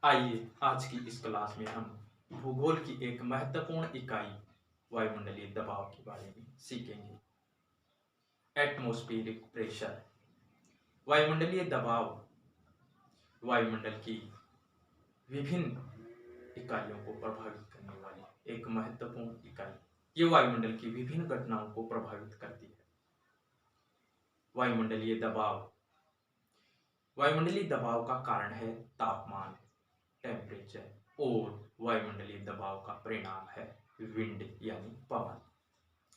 आइए आज की इस क्लास में हम भूगोल की एक महत्वपूर्ण इकाई वायुमंडलीय दबाव के बारे में सीखेंगे। Atmospheric pressure. वायुमंडलीय दबाव वायुमंडल की विभिन्न इकाइयों को प्रभावित करने वाली एक महत्वपूर्ण इकाई। ये वायुमंडल की विभिन्न घटनाओं को प्रभावित करती है। वायुमंडलीय दबाव वायुमंडलीय दबाव का कारण है तापमान, टेम्परेचर, और वायुमंडलीय दबाव का परिणाम है विंड यानी पवन।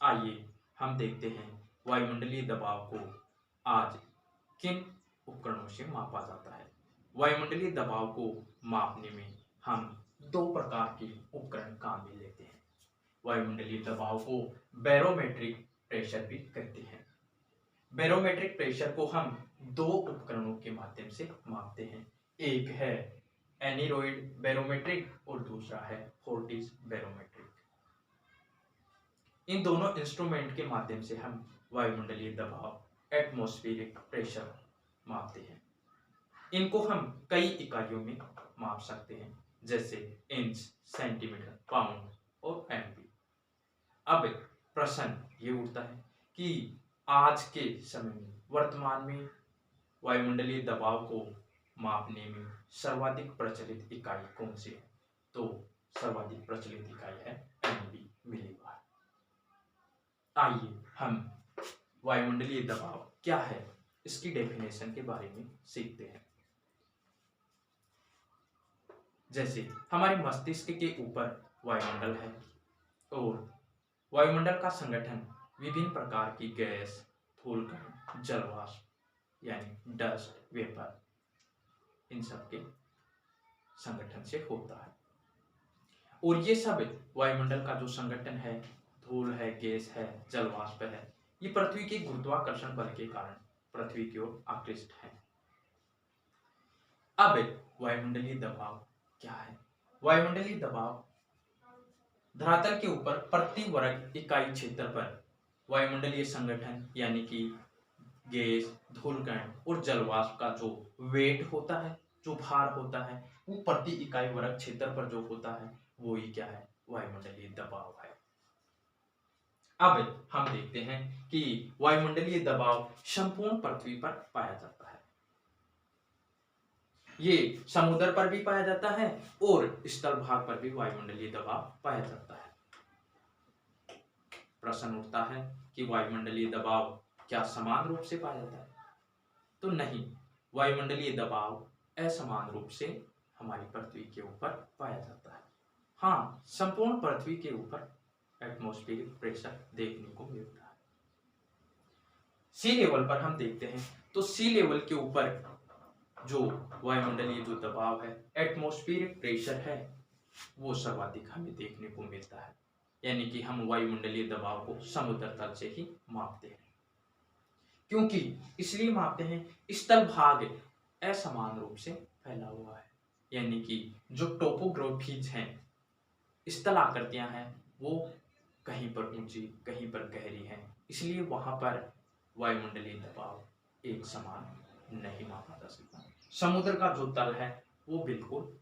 आइए हम देखते हैं वायुमंडलीय दबाव को आज किन उपकरणों से मापा जाता है। वायुमंडलीय दबाव को मापने में हम दो प्रकार के उपकरण काम में लेते हैं। वायुमंडलीय दबाव को बैरोमेट्रिक प्रेशर भी कहते हैं। बैरोमेट्रिक प्रेशर को हम दो उपकरणों के माध्यम से मापते हैं। एक है एनीरोइड बैरोमेट्रिक और दूसरा है फोर्टिस बैरोमेट्रिक। इन दोनों इंस्ट्रूमेंट के माध्यम से हम वायुमंडलीय दबाव एटमॉस्फेरिक प्रेशर मापते हैं। इनको हम कई इकाइयों में माप सकते हैं, जैसे इंच, सेंटीमीटर, पाउंड और एमपी। अब प्रश्न ये उठता है कि आज के समय में वर्तमान में वायुमंडलीय दबाव को मापने में सर्वाधिक प्रचलित इकाई कौन सी है? तो सर्वाधिक प्रचलित इकाई है एमबी, मिलीबार। आइए हम वायुमंडलीय दबाव क्या है इसकी डेफिनेशन के बारे में सीखते हैं। जैसे हमारे मस्तिष्क के ऊपर वायुमंडल है और वायुमंडल का संगठन विभिन्न प्रकार की गैस, धूलकण, जलवाष्प यानी डस्ट, वेपर, इन सब के संगठन से होता है। और ये सब वायुमंडल का जो संगठन है, धूल है, गैस है, जलवाष्प है, ये पृथ्वी के गुरुत्वाकर्षण बल के कारण पृथ्वी की ओर आकृष्ट है। अब वायुमंडलीय दबाव क्या है? वायुमंडलीय दबाव धरातल के ऊपर प्रति वर्ग इकाई क्षेत्र पर वायुमंडलीय संगठन यानी कि गैस, धूलकण और जलवाष्प का जो वेट होता है, जो भार होता है, वो प्रति इकाई वर्ग क्षेत्र पर जो होता है वो ही क्या है? वायुमंडलीय दबाव है। अब हम देखते हैं कि वायुमंडलीय दबाव संपूर्ण पृथ्वी पर पाया जाता है। ये समुद्र पर भी पाया जाता है और स्थल भाग पर भी वायुमंडलीय दबाव पाया जाता है। प्रश्न उठता है कि वायुमंडलीय दबाव क्या समान रूप से पाया जाता है? तो नहीं, वायुमंडलीय दबाव असमान रूप से हमारी पृथ्वी के ऊपर पाया जाता है। हाँ, संपूर्ण पृथ्वी के ऊपर एटमॉस्फेरिक प्रेशर देखने को मिलता है। सी लेवल पर हम देखते हैं तो सी लेवल के ऊपर जो वायुमंडलीय जो दबाव है, एटमॉस्फेरिक प्रेशर है, वो सर्वाधिक हमें देखने को मिलता है। यानी कि हम वायुमंडलीय दबाव को समुद्र तल से ही मापते हैं। क्योंकि इसलिए मापते हैं, स्थल भाग असमान रूप से फैला हुआ है। यानी कि जो टोपोग्राफीज हैं, स्थल आकृतियां हैं, वो कहीं पर ऊंची, कहीं पर गहरी हैं, इसलिए वहां पर वायुमंडलीय दबाव एक समान नहीं मापा जा सकता। समुद्र का जो तल है वो बिल्कुल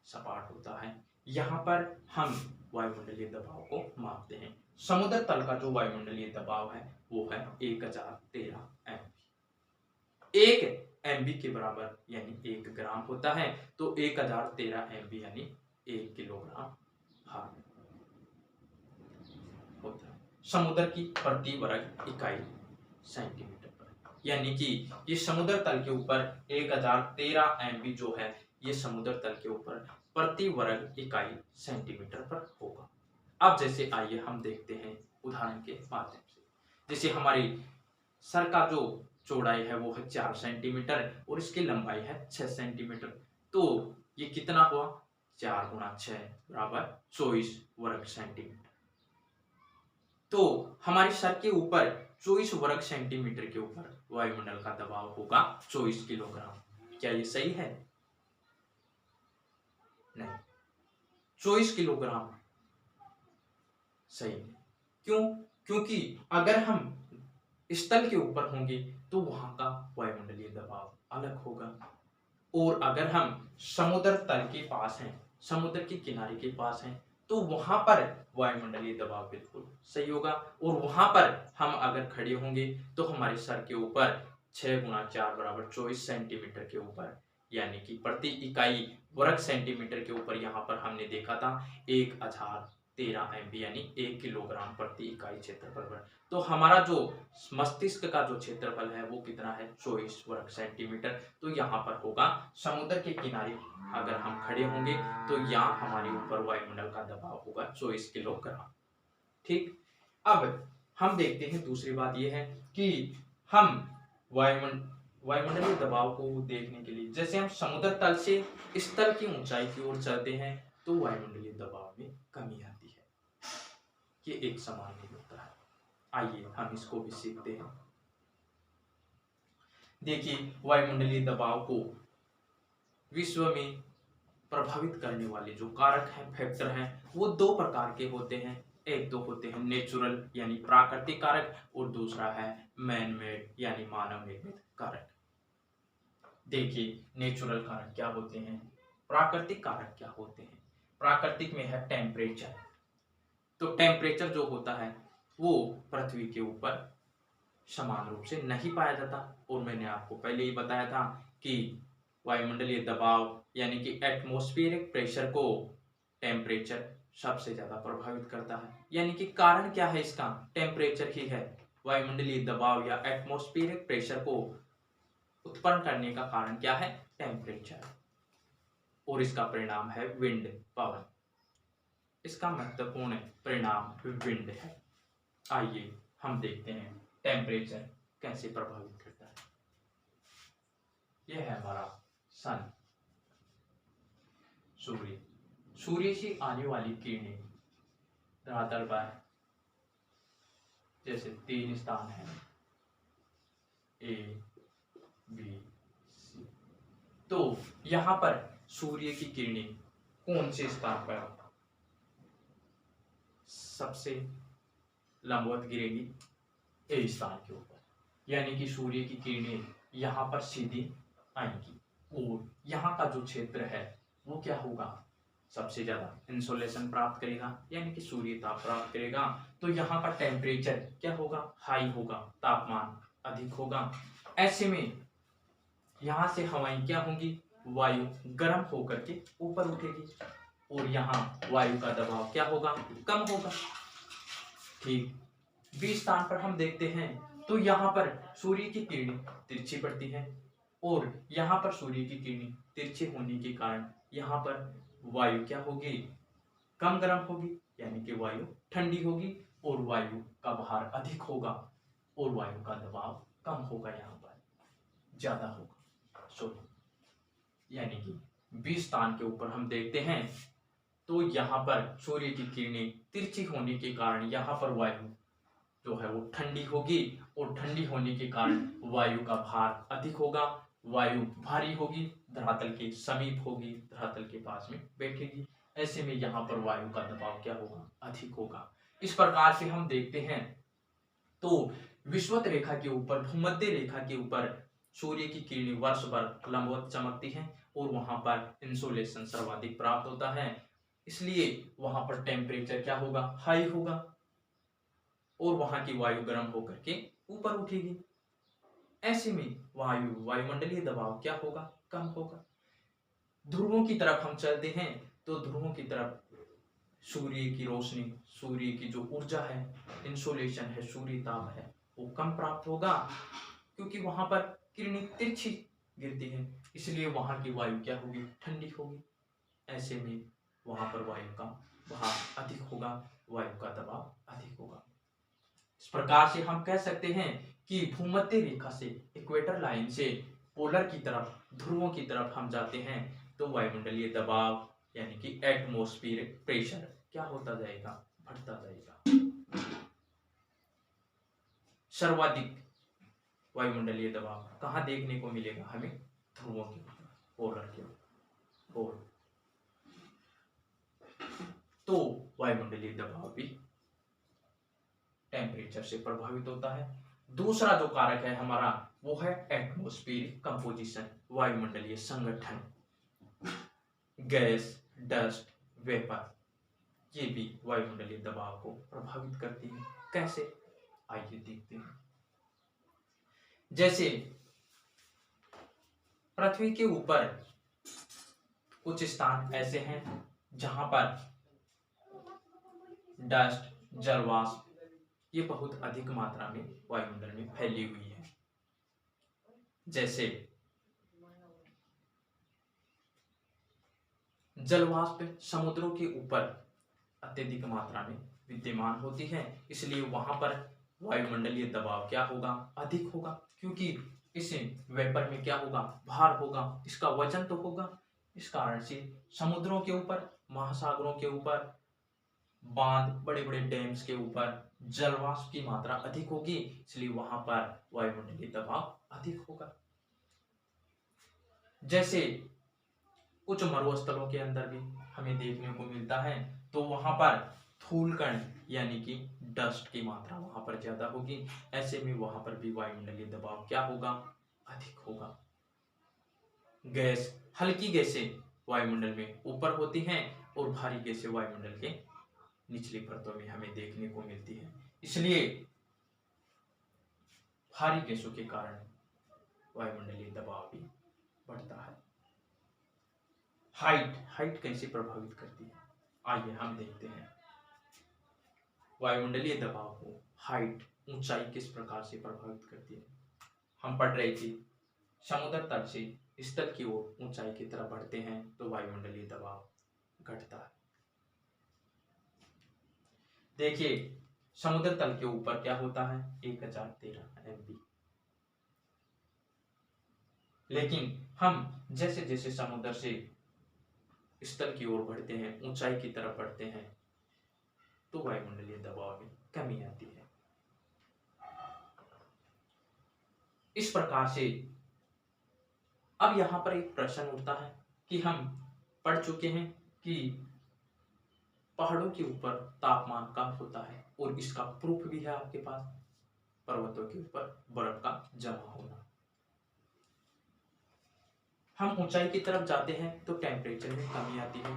सपाट होता है। यहाँ पर हम वायुमंडलीय दबाव को मापते हैं। समुद्र तल का जो वायुमंडलीय दबाव है वो है 1013 एमबी। 1 एमबी के बराबर यानी 1 ग्राम होता है, तो 1013 एमबी यानी 1 किलोग्राम भार होता है। समुद्र की प्रति वर्ग इकाई सेंटीमीटर पर, यानी कि ये समुद्र तल के ऊपर 1013 एमबी जो है, ये समुद्र तल के ऊपर प्रति वर्ग इकाई सेंटीमीटर पर होगा। अब जैसे आइए हम देखते हैं उदाहरण के माध्यम से। जैसे हमारी सर का जो चौड़ाई है वो है 4 सेंटीमीटर और इसकी लंबाई है 6 सेंटीमीटर। तो ये कितना हुआ? 4 गुणा 6 बराबर 24 वर्ग सेंटीमीटर। तो हमारे सर के ऊपर 24 वर्ग सेंटीमीटर के ऊपर वायुमंडल का दबाव होगा 24 किलोग्राम। क्या ये सही है? नहीं, 24 किलोग्राम सही नहीं। क्यों? क्योंकि अगर हम स्थल के ऊपर होंगे तो वहां का वायुमंडलीय दबाव अलग होगा। और अगर हम समुद्र तल के पास हैं, समुद्र के किनारे के पास हैं, तो वहां पर वायुमंडलीय दबाव बिल्कुल सही होगा। और वहां पर हम अगर खड़े होंगे तो हमारे सर के ऊपर 6 गुणा 4 बराबर 24 सेंटीमीटर के ऊपर, यानी कि प्रति इकाई वर्ग सेंटीमीटर के ऊपर यहाँ पर हमने देखा था 1013 MB यानी 1 किलोग्राम प्रति इकाई क्षेत्रफल पर। तो हमारा जो मस्तिष्क का जो क्षेत्रफल है वो कितना है, 24 वर्ग सेंटीमीटर। तो यहाँ पर होगा समुद्र के किनारे अगर हम खड़े होंगे तो यहाँ हमारे ऊपर वायुमंडल का दबाव होगा 24 किलोग्राम। ठीक, अब हम देखते हैं दूसरी बात यह है कि हम वायुमंडलीय दबाव को देखने के लिए जैसे हम समुद्र तल से स्थल की ऊंचाई की ओर चलते हैं तो वायुमंडलीय दबाव में कमी आती है, ये एक समान नहीं होता है। आइए हम इसको भी सीखते हैं। देखिए, वायुमंडलीय दबाव को विश्व में प्रभावित करने वाले जो कारक हैं, फैक्टर हैं, वो दो प्रकार के होते हैं। एक तो होते हैं नेचुरल यानी प्राकृतिक कारक और दूसरा है मैन मेड यानी मानव निर्मित कारक। देखिए, नेचुरल कारक क्या होते हैं, प्राकृतिक कारक क्या होते हैं। प्राकृतिक में है टेम्परेचर। तो टेम्परेचर जो होता है वो पृथ्वी के ऊपर समान रूप से नहीं पाया जाता। और मैंने आपको पहले ही बताया था कि वायुमंडलीय दबाव यानी कि एटमॉस्फेरिक प्रेशर को टेम्परेचर सबसे ज्यादा प्रभावित करता है। यानी कि कारण क्या है इसका, टेम्परेचर ही है। वायुमंडलीय दबाव या एटमॉस्फेरिक प्रेशर को उत्पन्न करने का कारण क्या है, टेम्परेचर। और इसका परिणाम है विंड, पवन। इसका महत्वपूर्ण परिणाम विंड है। आइए हम देखते हैं टेम्परेचर कैसे प्रभावित करता है। यह है हमारा सन, सूर्य। सूर्य से आने वाली किरणें धरातल पर जैसे 3 स्थान है A, B, C। तो यहां पर सूर्य की किरणें कौन से स्थान पर सबसे लंबवत गिरेगी, A स्थान के ऊपर। यानी कि सूर्य की किरणें यहाँ पर सीधी आएंगी और यहाँ का जो क्षेत्र है वो क्या होगा, सबसे ज्यादा इंसोलेशन प्राप्त करेगा यानी कि सूर्य ताप प्राप्त करेगा। तो यहाँ का टेम्परेचर क्या होगा, हाई होगा, तापमान अधिक होगा। ऐसे में यहाँ से हवाएं क्या होंगी, वायु गर्म होकर के ऊपर उठेगी और यहाँ वायु का दबाव क्या होगा, कम होगा। ठीक, बी स्थान पर हम देखते हैं तो यहाँ पर सूर्य की किरणें तिरछी पड़ती है और यहाँ पर सूर्य की किरणें तिरछी होने के कारण यहाँ पर वायु क्या होगी, कम गर्म होगी यानी कि वायु ठंडी होगी और वायु का भार अधिक होगा और वायु का दबाव कम होगा, यहाँ पर ज्यादा होगा। सॉरी, यानी कि 20 स्थान के ऊपर हम देखते हैं तो यहाँ पर सूर्य की किरणें तिरछी होने के कारण यहाँ पर वायु जो है वो ठंडी होगी और ठंडी होने के कारण वायु का भार अधिक होगा, वायु भारी होगी, धरातल के समीप होगी, धरातल के पास में बैठेगी। ऐसे में यहाँ पर वायु का दबाव क्या होगा, अधिक होगा। इस प्रकार से हम देखते हैं तो विषुवत रेखा के ऊपर, भूमध्य रेखा के ऊपर सूर्य की किरणें वर्ष भर लंबवत चमकती हैं और वहां पर इंसोलेशन सर्वाधिक प्राप्त होता है। इसलिए वहां पर टेम्परेचर क्या होगा, हाई होगा और वहां की वायु गर्म होकर के ऊपर उठेगी। ऐसे में वायुमंडलीय दबाव क्या होगा, कम होगा। ध्रुवों की तरफ हम चलते हैं तो ध्रुवों की तरफ सूर्य की रोशनी, सूर्य की जो ऊर्जा है, इंसोलेशन है, सूर्य ताप है, वो कम प्राप्त होगा क्योंकि वहां पर किरणें तिरछी गिरती है। इसलिए वहां की वायु क्या होगी, ठंडी होगी। ऐसे में वहां पर वायु का भार अधिक होगा, वायु का दबाव अधिक होगा। इस प्रकार से हम कह सकते हैं कि भूमध्य रेखा से, इक्वेटर लाइन से पोलर की तरफ, ध्रुवों की तरफ हम जाते हैं तो वायुमंडलीय दबाव यानी कि एटमॉस्फेरिक प्रेशर क्या होता जाएगा, बढ़ता जाएगा। सर्वाधिक वायुमंडलीय दबाव कहाँ देखने को मिलेगा हमें, ध्रुवों के ऊपर, पोलर के ऊपर। तो वायुमंडलीय दबाव भी टेम्परेचर से प्रभावित होता है। दूसरा जो कारक है हमारा वो है एटमॉस्फेरिक कंपोजिशन, वायुमंडलीय संगठन। गैस, डस्ट, वेपर ये भी वायुमंडलीय दबाव को प्रभावित करती है। कैसे, आइए देखते हैं। जैसे पृथ्वी के ऊपर कुछ स्थान ऐसे हैं जहां पर डस्ट, जलवाष्प ये बहुत अधिक मात्रा में वायुमंडल में फैली हुई है। जैसे जलवाष्प समुद्रों के ऊपर अत्यधिक मात्रा में विद्यमान होती है, इसलिए वहां पर वायुमंडलीय दबाव क्या होगा, अधिक होगा, क्योंकि इस वेपर में क्या होगा, भार होगा, इसका वजन तो होगा। इस कारण से समुद्रों के ऊपर, महासागरों के ऊपर, बांध, बड़े बड़े डैम्स के ऊपर जलवाष्प की मात्रा अधिक होगी, इसलिए वहां पर वायुमंडलीय दबाव अधिक होगा। जैसे कुछ मरुस्थलों के अंदर भी हमें देखने को मिलता है, तो वहां पर धूल कण यानी कि डस्ट की मात्रा वहां पर ज्यादा होगी। ऐसे में वहां पर भी वायुमंडलीय दबाव क्या होगा, अधिक होगा। गैस, हल्की गैसें वायुमंडल में ऊपर होती हैं और भारी गैसें वायुमंडल के निचली परतों में हमें देखने को मिलती है। इसलिए भारी गैसों के कारण वायुमंडलीय दबाव भी बढ़ता है। हाइट कैसे प्रभावित करती है, आइए हम देखते हैं। वायुमंडलीय दबाव को हाइट, ऊंचाई किस प्रकार से प्रभावित करती है। हम पढ़ रहे थे समुद्र तल से स्थल की ओर ऊंचाई की तरफ बढ़ते हैं तो वायुमंडलीय दबाव घटता है। देखिए समुद्र तल के ऊपर क्या होता है, 1013 MPa। लेकिन हम जैसे जैसे समुद्र से स्थल की ओर बढ़ते हैं, ऊंचाई की तरफ बढ़ते हैं, तो वायुमंडलीय दबाव में कमी आती है। इस प्रकार से अब यहां पर एक प्रश्न उठता है कि हम पढ़ चुके हैं कि पहाड़ों के ऊपर तापमान कम होता है और इसका प्रूफ भी है आपके पास, पर्वतों के ऊपर बर्फ का जमा होना। हम ऊंचाई की तरफ जाते हैं तो टेम्परेचर में कमी आती है,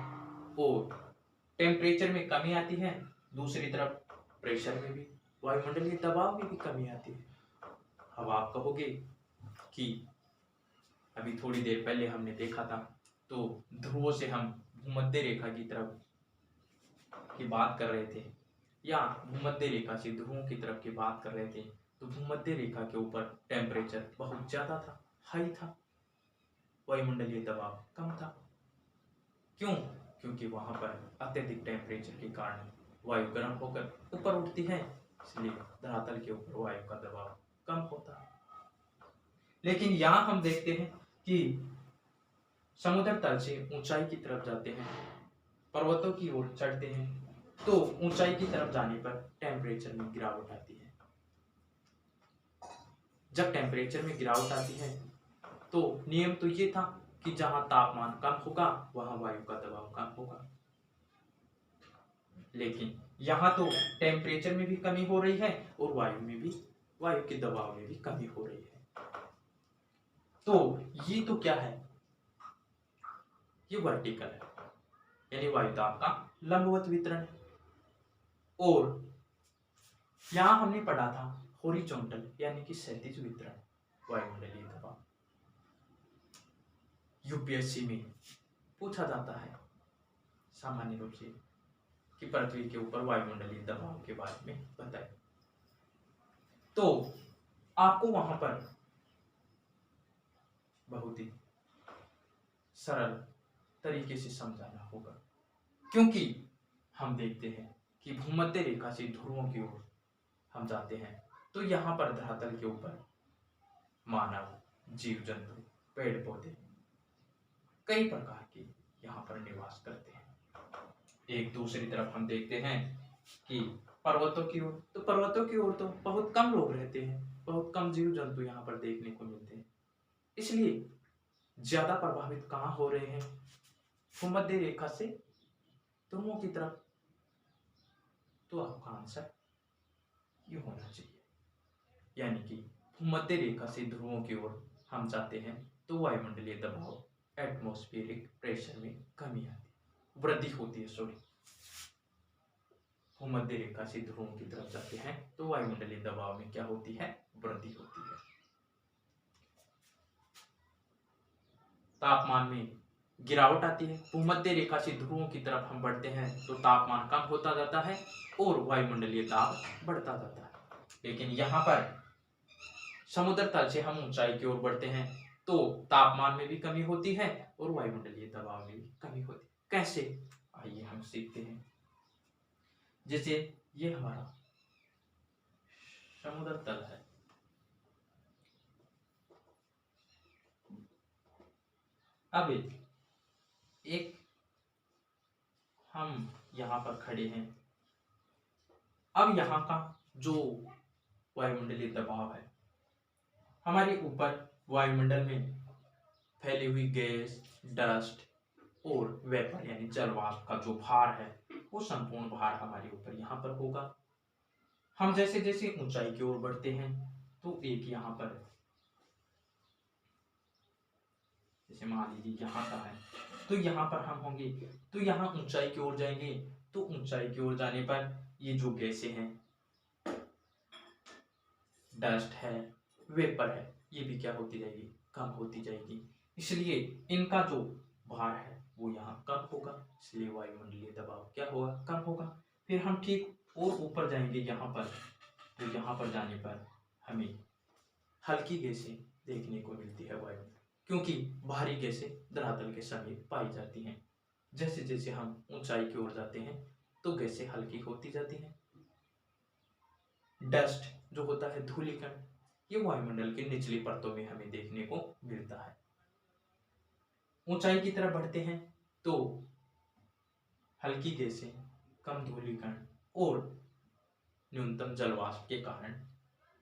और टेम्परेचर में कमी आती है, दूसरी तरफ प्रेशर में भी, वायुमंडलीय दबाव में भी कमी आती है। अब आप कहोगे कि अभी थोड़ी देर पहले हमने देखा था तो ध्रुवों से हम भूमध्य रेखा की तरफ की बात कर रहे थे, या भूमध्य रेखा से ध्रुवों की तरफ की बात कर रहे थे, तो भूमध्य रेखा के ऊपर टेम्परेचर बहुत ज्यादा था, हाई था, वायुमंडलीय दबाव कम था। क्यों? क्योंकि वहां पर अत्यधिक टेम्परेचर के कारण वायु गर्म होकर ऊपर उठती है, इसलिए धरातल के ऊपर वायु का दबाव कम होता है। लेकिन यहां हम देखते हैं कि समुद्र तल से ऊंचाई की तरफ जाते हैं, पर्वतों की ओर चढ़ते हैं, तो ऊंचाई की तरफ जाने पर टेम्परेचर में गिरावट आती है। जब टेम्परेचर में गिरावट आती है तो नियम तो ये था कि जहां तापमान कम होगा वहां वायु का दबाव कम होगा, लेकिन यहां तो टेम्परेचर में भी कमी हो रही है और वायु के दबाव में भी कमी हो रही है। तो ये तो क्या है, ये वर्टिकल है, यानी वायुदाब का लंबवत वितरण है। और यहां हमने पढ़ा था हॉरिजॉन्टल यानी कि क्षैतिज वितरण वायुमंडलीय दबाव। यूपीएससी में पूछा जाता है सामान्य रूप से कि पृथ्वी के ऊपर वायुमंडलीय दबाव के बारे में बताएं, तो आपको वहां पर बहुत ही सरल तरीके से समझाना होगा, क्योंकि हम देखते हैं कि भूमध्य रेखा से ध्रुवों की ओर हम जाते हैं तो यहाँ पर धरातल के ऊपर मानव, जीव जंतु, पेड़ पौधे कई प्रकार के यहाँ पर निवास करते हैं। एक दूसरी तरफ हम देखते हैं कि पर्वतों की ओर, तो पर्वतों की ओर तो बहुत कम लोग रहते हैं, बहुत कम जीव जंतु यहाँ पर देखने को मिलते हैं, इसलिए ज्यादा प्रभावित कहाँ हो रहे हैं, भूमध्य रेखा से ध्रुवों की तरफ। तो आपका आंसर ये होना चाहिए। यानी कि भूमध्य रेखा से ध्रुवों की ओर हम जाते हैं तो वायुमंडलीय दबाव एटमॉस्फेरिक प्रेशर में कमी आती है, वृद्धि होती है। सॉरी, भूमध्य रेखा से ध्रुवों की तरफ जाते हैं तो वायुमंडलीय दबाव में क्या होती है? वृद्धि होती है। तापमान में गिरावट आती है। भूमध्य रेखा से ध्रुवों की तरफ हम बढ़ते हैं तो तापमान कम होता जाता है और वायुमंडलीय दाब बढ़ता जाता है। लेकिन यहाँ पर समुद्र तल से हम ऊंचाई की ओर बढ़ते हैं तो तापमान में भी कमी होती है और वायुमंडलीय दबाव में भी कमी होती है। कैसे? आइए हम सीखते हैं। जैसे ये हमारा समुद्र तल है, अब एक हम यहाँ पर खड़े हैं। अब यहाँ का जो वायुमंडलीय दबाव है, हमारे ऊपर वायुमंडल में फैली हुई गैस, डस्ट और वेपर यानी जल वाष्प का जो भार है वो संपूर्ण भार हमारे ऊपर यहाँ पर होगा। हम जैसे जैसे ऊंचाई की ओर बढ़ते हैं तो एक यहाँ पर, जैसे मान लीजिए यहाँ का है तो यहाँ पर हम होंगे तो यहाँ ऊंचाई की ओर जाएंगे तो ऊंचाई की ओर जाने पर ये जो गैसें हैं, डस्ट है, वेपर है, ये भी क्या होती जाएगी? कम होती जाएगी। इसलिए इनका जो भार है वो यहाँ कम होगा, इसलिए वायुमंडलीय दबाव क्या होगा? कम होगा। फिर हम ठीक और ऊपर जाएंगे यहाँ पर, तो यहाँ पर जाने पर हमें हल्की गैसें देखने को मिलती है वायु, क्योंकि भारी गैसें धरातल के समीप पाई जाती हैं। जैसे जैसे हम ऊंचाई की ओर जाते हैं तो गैसें हल्की होती जाती हैं। डस्ट जो होता है, धूलिकण, ये वायुमंडल के निचली परतों में हमें देखने को मिलता है। ऊंचाई की तरफ बढ़ते हैं तो हल्की गैसें, कम धूलिकण और न्यूनतम जलवाष्प के कारण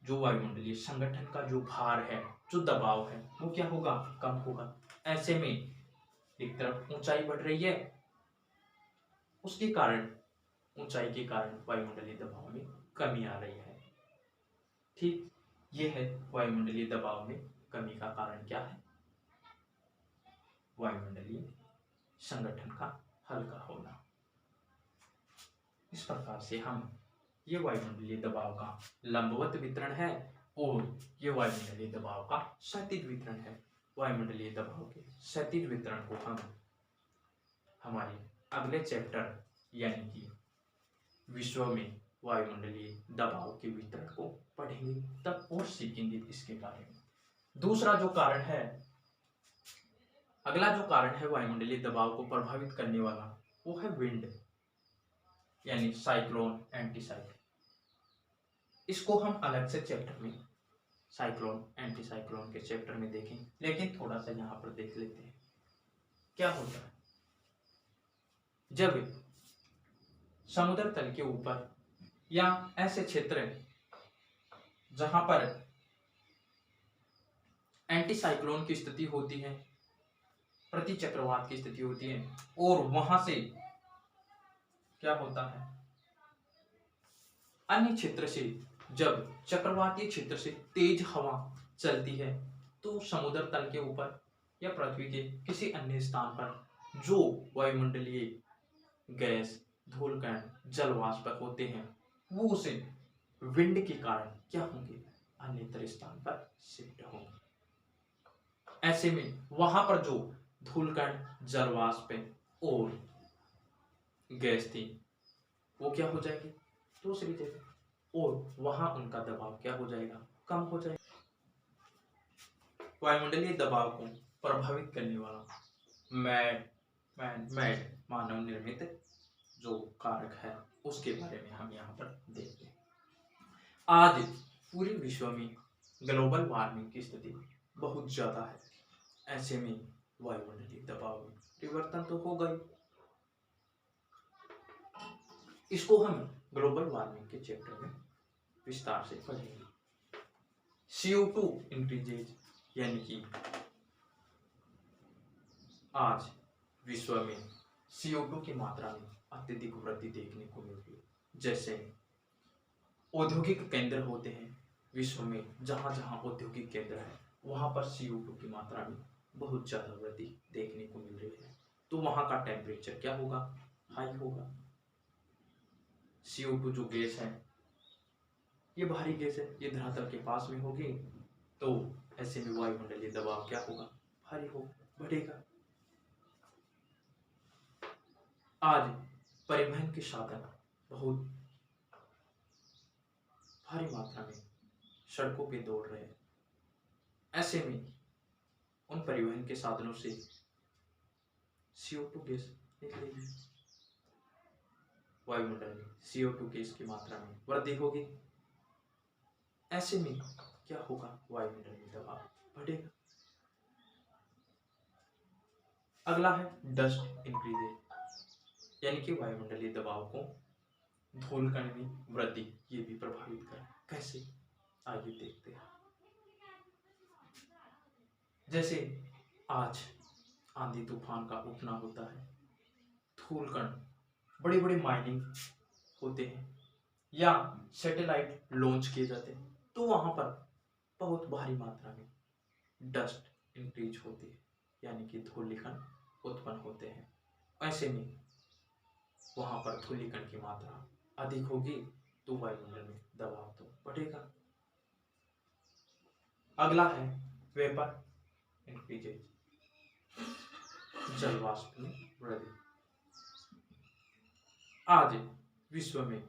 जो वायुमंडलीय संगठन का जो भार है, जो दबाव है, वो क्या होगा? कम होगा। ऐसे में एक तरफ ऊंचाई बढ़ रही है, उसके कारण, ऊंचाई के कारण वायुमंडलीय दबाव में कमी आ रही है। ठीक, ये है वायुमंडलीय दबाव में कमी का कारण क्या है? वायुमंडलीय संगठन का हल्का होना। इस प्रकार से हम, ये वायुमंडलीय दबाव का लंबवत वितरण है और ये वायुमंडलीय दबाव का क्षैतिज वितरण है। वायुमंडलीय दबाव के क्षैतिज वितरण को हम हमारे अगले चैप्टर यानी कि विश्व में वायुमंडलीय दबाव के वितरण को पढ़ेंगे, तब और सीखेंगे इसके बारे में। दूसरा जो कारण है, अगला जो कारण है वायुमंडलीय दबाव को प्रभावित करने वाला, वो है विंड यानी साइक्लोन, एंटी साइक्लोन। इसको हम अलग से चैप्टर में, साइक्लोन, एंटी साइक्लोन के चैप्टर में देखें, लेकिन थोड़ा सा यहाँ पर देख लेते हैं क्या होता है जब समुद्र तल के ऊपर या ऐसे क्षेत्र जहां पर एंटी साइक्लोन की स्थिति होती है, प्रति चक्रवात की स्थिति होती है, और वहां से क्या होता है, अन्य क्षेत्र से जब चक्रवातीय क्षेत्र से तेज हवा चलती है तो समुद्र तल के ऊपर या पृथ्वी के किसी अन्य स्थान पर जो वायुमंडलीय गैस, धूलकण, जलवाष्प होते हैं, वो उसे विंड के कारण क्या होंगे? अन्यत्र स्थान पर शिफ्ट होंगे। ऐसे में वहां पर जो धूलकण, जलवाष्प और गैस थी वो क्या हो जाएगी? दूसरी जगह, और वहां उनका दबाव क्या हो जाएगा? कम हो जाएगा। वायुमंडलीय दबाव को प्रभावित करने वाला मैड मानव निर्मित जो कारक है उसके बारे में हम यहाँ पर देखते हैं। आज पूरे विश्व में ग्लोबल वार्मिंग की स्थिति बहुत ज्यादा है। ऐसे में वायुमंडलीय दबाव में परिवर्तन तो हो गई। इसको हम ग्लोबल वार्मिंग के चैप्टर में विस्तार से पढ़ेंगे। CO2 इंक्रीजेज, यानी कि आज विश्व में CO2 की मात्रा में अत्यधिक वृद्धि देखने को मिलती है। जैसे औद्योगिक केंद्र होते हैं विश्व में जहाँ जहाँ औद्योगिक केंद्र है वहाँ पर CO2 की मात्रा में बहुत ज़्यादा वृद्धि देखने को मिल रही है। तो वहाँ का टेम्परेचर क्या होगा? हाई होगा। CO2 जो गैस है ये भारी गैस है, ये धरातल के पास में होगी तो ऐसे में वायुमंडलीय दबाव क्या होगा? भारी हो बढ़ेगा। आज परिवहन के साधन बहुत भारी मात्रा में सड़कों पे दौड़ रहे हैं। ऐसे में उन परिवहन के साधनों से CO2 गैस निकलेगी। वायुमंडल में CO2 गैस की मात्रा में वृद्धि होगी। ऐसे में क्या होगा? वायुमंडल में दबाव बढ़ेगा। अगला है डस्ट इंक्रीजेज, यानी कि वायुमंडलीय दबाव को धूलकण में वृद्धि ये भी प्रभावित करे। कैसे? आइए देखते हैं। जैसे आज आंधी तूफान का उठना होता है, धूलकण बड़े बड़े माइनिंग होते हैं या सैटेलाइट लॉन्च किए जाते हैं तो वहां पर बहुत भारी मात्रा में डस्ट इंक्रीज होती है, यानी कि धूलिकण उत्पन्न होते हैं। ऐसे में वहां पर धूलिकण की मात्रा अधिक होगी तो वायुमंडल में दबाव तो बढ़ेगा। अगला है वेपर इंक्रीजेज, जल वाष्प में वृद्धि। आज विश्व में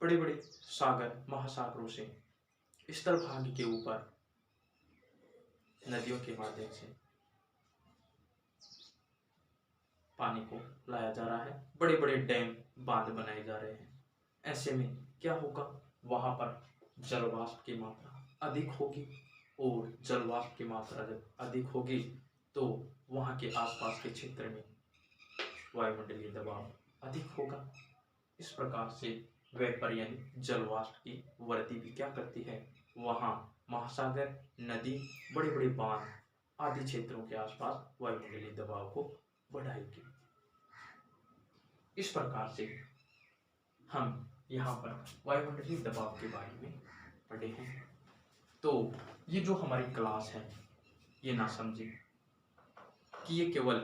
बड़े बड़े सागर महासागरों से स्थल भाग के ऊपर नदियों के माध्यम से पानी को लाया जा रहा है, बड़े बड़े डैम बांध बनाए जा रहे हैं। ऐसे में क्या होगा? वहां पर जल वाष्प की मात्रा अधिक होगी और जल वाष्प की मात्रा जब अधिक होगी तो वहां के आसपास के क्षेत्र में वायुमंडलीय दबाव अधिक होगा। इस प्रकार से वेपर यानी जल वाष्प की वृद्धि भी क्या करती है? वहां महासागर, नदी, बड़े बड़े बांध आदि क्षेत्रों के आसपास वायुमंडलीय दबाव को बढ़ाएगी। इस प्रकार से हम यहाँ पर वायुमंडलीय दबाव के बारे में पढ़े हैं। तो ये जो हमारी क्लास है ये ना समझे कि ये केवल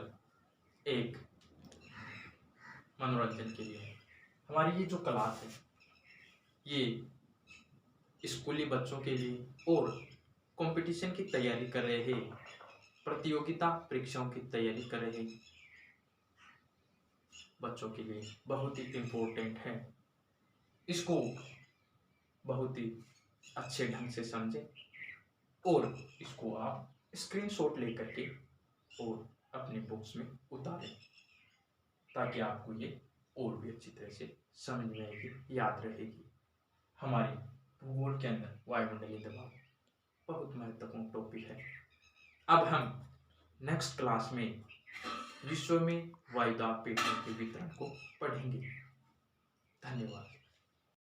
एक मनोरंजन के लिए है। हमारी ये जो क्लास है ये स्कूली बच्चों के लिए और कंपटीशन की तैयारी कर रहे हैं, प्रतियोगिता परीक्षाओं की तैयारी कर रहे हैं बच्चों के लिए बहुत ही इम्पोर्टेंट है। इसको बहुत ही अच्छे ढंग से समझें और इसको आप स्क्रीनशॉट लेकर के और अपने बुक्स में उतारें ताकि आपको ये और भी अच्छी तरह से समझ में आएगी, याद रहेगी। हमारी भूगोल के अंदर वायुमंडलीय दबाव बहुत महत्वपूर्ण टॉपिक है। अब हम नेक्स्ट क्लास में विश्व में वायुदाब पेटियों के वितरण को पढ़ेंगे। धन्यवाद।